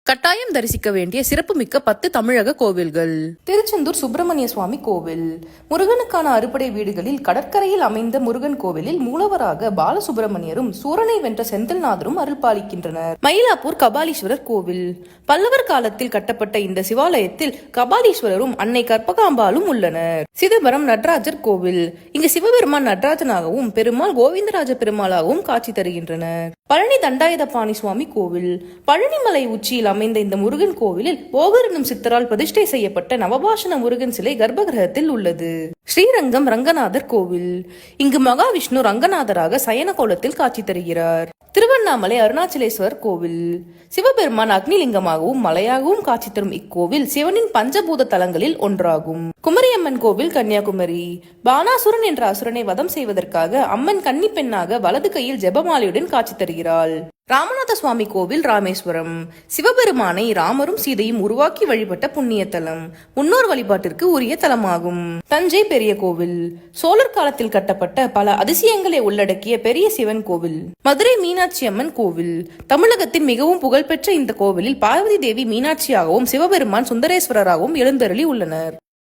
கட்டாயம் தரிசிக்க வேண்டிய சிறப்புமிக்க 10 தமிழக கோவில்கள். திருச்செந்தூர் சுப்பிரமணிய சுவாமி கோவில். முருகனுக்கான அறுபடை வீடுகளில் கடற்கரையில் அமைந்த முருகன் கோவிலில் மூலவராக பாலசுப்பிரமணியரும் சூரனை வென்ற செந்தில்நாதரும் அருள்பாலிக்கின்றனர். மயிலாப்பூர் கபாலீஸ்வரர் கோவில். பல்லவர் காலத்தில் கட்டப்பட்ட இந்த சிவாலயத்தில் கபாலீஸ்வரரும் அன்னை கற்பகாம்பாலும் உள்ளனர். சிதம்பரம் நடராஜர் கோவில். இங்கு சிவபெருமான் நடராஜனாகவும் பெருமாள் கோவிந்தராஜ பெருமாளாகவும் காட்சி தருகின்றனர். பழனி தண்டாயுதபாணி சுவாமி கோவில். பழனிமலை உச்சியில் அமைந்த இந்த முருகன் கோவிலில் போகர் எனும் சித்தரால் பிரதிஷ்டை செய்யப்பட்ட நவபாஷண முருகன் சிலை கர்ப்பகிரகத்தில் உள்ளது. ஸ்ரீரங்கம் ரங்கநாதர் கோவில். இங்கு மகாவிஷ்ணு ரங்கநாதராக சயன கோலத்தில் காட்சி தருகிறார். திருவண்ணாமலை அருணாச்சலேஸ்வர் கோவில். சிவபெருமான் அக்னிலிங்கமாகவும் மலையாகவும் காட்சி தரும் இக்கோவில் சிவனின் பஞ்சபூத தலங்களில் ஒன்றாகும். குமரியம்மன் கோவில் கன்னியாகுமரி. பானாசுரன் என்ற அசுரனை வதம் செய்வதற்காக அம்மன் கன்னி பெண்ணாக வலது கையில் ஜெபமாலையுடன் காட்சி தருகிறாள். ராமநாத சுவாமி கோவில் ராமேஸ்வரம். சிவபெருமானை ராமரும் சீதையும் உருவாக்கி வழிபட்ட புண்ணிய தலம். முன்னோர் வழிபாட்டிற்கு உரிய தலமாகும். தஞ்சை பெரிய கோவில். சோழர் காலத்தில் கட்டப்பட்ட பல அதிசயங்களை உள்ளடக்கிய பெரிய சிவன் கோவில். மதுரை மீனாட்சி அம்மன் கோவில். தமிழகத்தின் மிகவும் புகழ்பெற்ற இந்த கோவிலில் பார்வதி தேவி மீனாட்சியாகவும் சிவபெருமான் சுந்தரேஸ்வரராகவும் எழுந்தருளி உள்ளனர்.